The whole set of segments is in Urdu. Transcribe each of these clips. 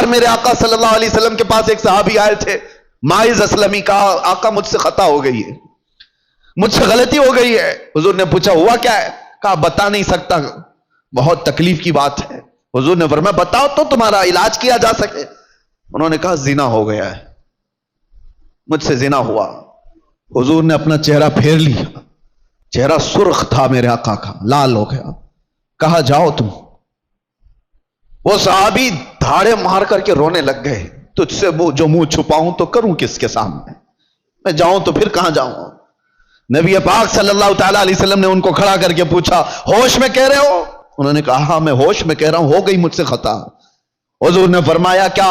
باہر میرے آقا صلی اللہ علیہ وسلم کے پاس ایک صحابی آئے تھے، ماعز اسلمی، کہا آقا مجھ سے خطا ہو گئی ہے، مجھ سے غلطی ہو گئی ہے۔ حضور نے پوچھا ہوا کیا ہے؟ کہا بتا نہیں سکتا، بہت تکلیف کی بات ہے۔ حضور نے فرمایا بتاؤ تو تمہارا علاج کیا جا سکے۔ انہوں نے کہا زنا ہو گیا ہے، مجھ سے زنا ہوا۔ حضور نے اپنا چہرہ پھیر لیا، چہرہ سرخ تھا میرے آقا کا، لال ہو گیا۔ کہا جاؤ تم۔ وہ صحابی دھاڑے مار کر کے رونے لگ گئے، تجھ سے جو منہ چھپاؤں تو کروں کس کے سامنے، میں جاؤں تو پھر کہاں جاؤں۔ نبی پاک صلی اللہ تعالی علیہ وسلم نے ان کو کھڑا کر کے پوچھا ہوش میں کہہ رہے ہو؟ انہوں نے کہا ہاں میں ہوش میں کہہ رہا ہوں، ہو گئی مجھ سے خطا۔ حضور نے فرمایا کیا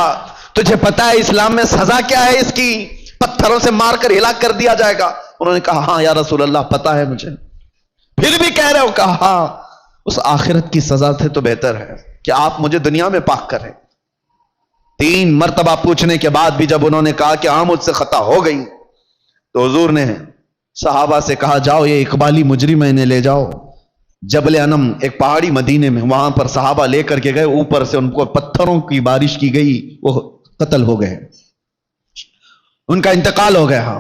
تجھے پتا ہے اسلام میں سزا کیا ہے اس کی؟ پتھروں سے مار کر ہلاک کر دیا جائے گا۔ انہوں نے کہا ہاں یا رسول اللہ پتا ہے مجھے۔ پھر بھی کہہ رہے ہو؟ کہا ہاں، اس آخرت کی سزا سے تو بہتر ہے کہ آپ مجھے دنیا میں پاک کریں۔ 3 مرتبہ پوچھنے کے بعد بھی جب انہوں نے کہا کہ ہاں مجھ سے خطا ہو گئی، تو حضور نے صحابہ سے کہا جاؤ یہ اقبالی مجرم ہے، انہیں لے جاؤ جبل انم، ایک پہاڑی مدینے میں، وہاں پر صحابہ لے کر کے گئے، اوپر سے ان کو پتھروں کی بارش کی گئی، وہ قتل ہو گئے، ان کا انتقال ہو گیا۔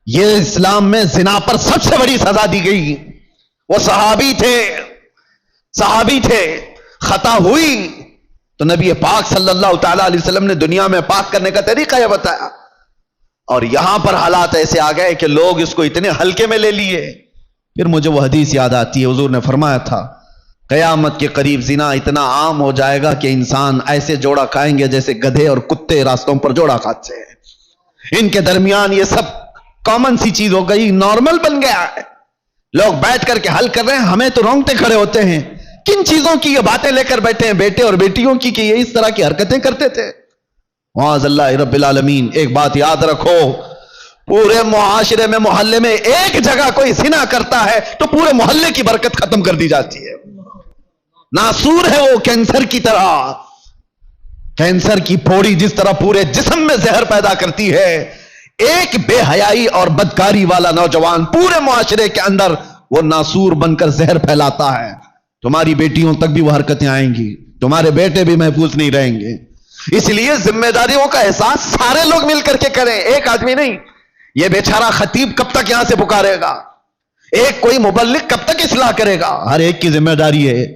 یہ اسلام میں زنا پر سب سے بڑی سزا دی گئی۔ وہ صحابی تھے، خطا ہوئی تو نبی پاک صلی اللہ تعالی علیہ وسلم نے دنیا میں پاک کرنے کا طریقہ یہ بتایا، اور یہاں پر حالات ایسے آ گئے کہ لوگ اس کو اتنے ہلکے میں لے لیے۔ پھر مجھے وہ حدیث یاد آتی ہے، حضور نے فرمایا تھا قیامت کے قریب زنا اتنا عام ہو جائے گا کہ انسان ایسے جوڑا کھائیں گے جیسے گدھے اور کتے راستوں پر جوڑا کھاتے ہیں۔ ان کے درمیان یہ سب کامن سی چیز ہو گئی، نارمل بن گیا ہے، لوگ بیٹھ کر کے حل کر رہے ہیں، ہمیں تو رونگٹے کھڑے ہوتے ہیں۔ کن چیزوں کی یہ باتیں لے کر بیٹھے ہیں بیٹے اور بیٹیوں کی کہ یہ اس طرح کی حرکتیں کرتے تھے؟ معاذ اللہ رب العالمین۔ ایک بات یاد رکھو، پورے معاشرے میں، محلے میں ایک جگہ کوئی زنا کرتا ہے تو پورے محلے کی برکت ختم کر دی جاتی ہے۔ ناسور ہے وہ کینسر کی طرح، کینسر کی پھوڑی جس طرح پورے جسم میں زہر پیدا کرتی ہے، ایک بے حیائی اور بدکاری والا نوجوان پورے معاشرے کے اندر وہ ناسور بن کر زہر پھیلاتا ہے۔ تمہاری بیٹیوں تک بھی وہ حرکتیں آئیں گی، تمہارے بیٹے بھی محفوظ نہیں رہیں گے۔ اس لیے ذمہ داریوں کا احساس سارے لوگ مل کر کے کریں، ایک آدمی نہیں۔ یہ بیچارہ خطیب کب تک یہاں سے پکارے گا؟ ایک کوئی مبلغ کب تک اصلاح کرے گا؟ ہر ایک کی ذمہ داری ہے۔